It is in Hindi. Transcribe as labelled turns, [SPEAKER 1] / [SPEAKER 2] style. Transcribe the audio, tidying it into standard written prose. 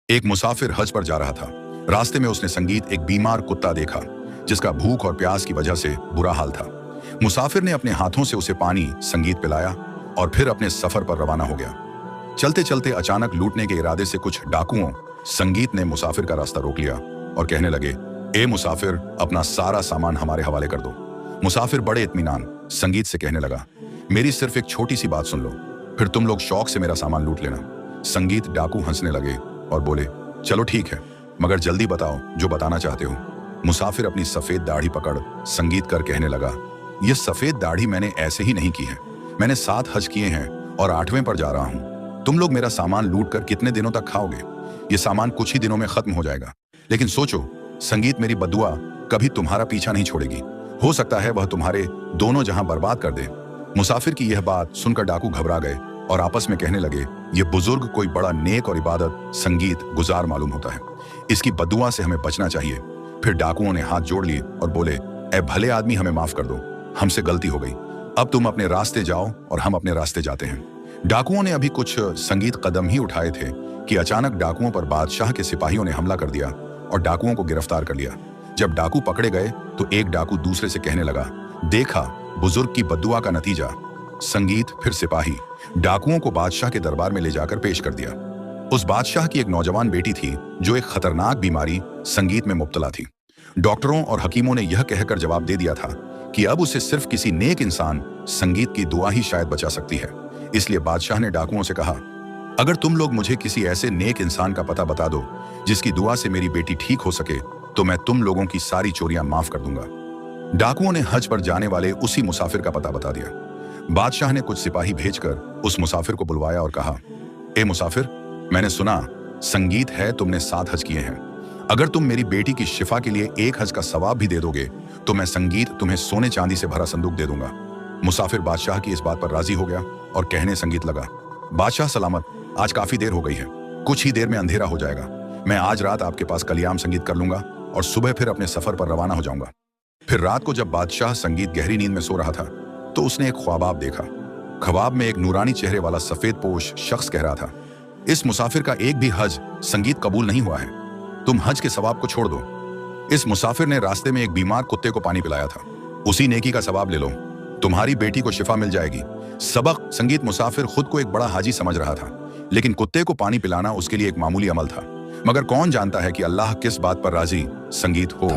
[SPEAKER 1] एक मुसाफिर हज पर जा रहा था। रास्ते में उसने संगीत एक बीमार कुत्ता देखा जिसका भूख और प्यास की वजह से बुरा हाल था। मुसाफिर ने अपने हाथों से उसे पानी संगीत पिलाया और फिर अपने सफर पर रवाना हो गया। चलते चलते अचानक लूटने के इरादे से कुछ डाकुओं संगीत ने मुसाफिर का रास्ता रोक लिया और कहने लगे, ए मुसाफिर, अपना सारा सामान हमारे हवाले कर दो। मुसाफिर बड़े इत्मीनान संगीत से कहने लगा, मेरी सिर्फ एक छोटी सी बात सुन लो, फिर तुम लोग शौक से मेरा सामान लूट लेना। संगीत डाकू हंसने लगे और बोले, चलो ठीक है, मगर जल्दी बताओ जो बताना चाहते हो। मुसाफिर अपनी सफेद दाढ़ी पकड़ संगीत कर कहने लगा, यह सफेद दाढ़ी मैंने ऐसे ही नहीं की है। मैंने 7 हज किए हैं और 8वें पर जा रहा हूं। तुम लोग मेरा सामान लूट कर कितने दिनों तक खाओगे? ये सामान कुछ ही दिनों में खत्म हो जाएगा। लेकिन सोचो, संगीत मेरी बद्दुआ कभी तुम्हारा पीछा नहीं छोड़ेगी। हो सकता है वह तुम्हारे दोनों जहां बर्बाद कर दे। मुसाफिर की यह बात सुनकर डाकू घबरा गए और आपस में कहने लगे, ये बुजुर्ग कोई बड़ा नेक और इबादत संगीत गुजार मालूम होता है। इसकी बद्दुआ से हमें बचना चाहिए। फिर डाकुओं ने हाथ जोड़ लिए और बोले, ए भले आदमी, हमें माफ कर दो, हमसे गलती हो गई। अब तुम अपने रास्ते जाओ और हम अपने रास्ते जाते हैं। डाकुओं ने अभी कुछ संगीत कदम ही उठाए थे कि अचानक डाकुओं पर बादशाह के सिपाहियों ने हमला कर दिया और डाकुओं को गिरफ्तार कर लिया। जब डाकू पकड़े गए तो एक डाकू दूसरे से कहने लगा, देखा बुजुर्ग की बद्दुआ का नतीजा। संगीत फिर सिपाही डाकुओं को बादशाह के दरबार में ले जाकर पेश कर दिया। उस बादशाह की एक नौजवान बेटी थी जो एक खतरनाक बीमारी संगीत में मुब्तला थी। डॉक्टरों और हकीमों ने यह कहकर जवाब दे दिया था कि अब उसे सिर्फ किसी नेक इंसान संगीत की दुआ ही शायद बचा सकती है। इसलिए बादशाह ने डाकुओं से कहा, अगर तुम लोग मुझे किसी ऐसे नेक इंसान का पता बता दो जिसकी दुआ से मेरी बेटी ठीक हो सके, तो मैं तुम लोगों की सारी चोरियां माफ कर दूंगा। डाकुओं ने हज पर जाने वाले उसी मुसाफिर का पता बता दिया। बादशाह ने कुछ सिपाही भेजकर उस मुसाफिर को बुलवाया और कहा, ए मुसाफिर, मैंने सुना संगीत है तुमने 7 हज किए हैं। अगर तुम मेरी बेटी की शिफा के लिए 1 हज का सवाब भी दे दोगे तो मैं संगीत तुम्हें सोने चांदी से भरा संदूक दे दूंगा। मुसाफिर बादशाह की इस बात पर राजी हो गया और कहने संगीत लगा, बादशाह सलामत, आज काफी देर हो गई है, कुछ ही देर में अंधेरा हो जाएगा। मैं आज रात आपके पास कलियाम संगीत कर लूंगा और सुबह फिर अपने सफर पर रवाना हो जाऊंगा। फिर रात को जब बादशाह संगीत गहरी नींद में सो रहा था तो उसने एक ख्वाब देखा। ख्वाब में एक नूरानी चेहरे वाला सफेद पोश शख्स कह रहा था, इस मुसाफिर का एक भी हज संगीत कबूल नहीं हुआ है, तुम हज के सवाब को छोड़ दो। इस मुसाफिर ने रास्ते में एक बीमार कुत्ते को पानी पिलाया था, उसी नेकी का सवाब ले लो, तुम्हारी बेटी को शिफा मिल जाएगी। सबक संगीत मुसाफिर खुद को एक बड़ा हाजी समझ रहा था, लेकिन कुत्ते को पानी पिलाना उसके लिए एक मामूली अमल था। मगर कौन जानता है कि अल्लाह किस बात पर राजी संगीत हो।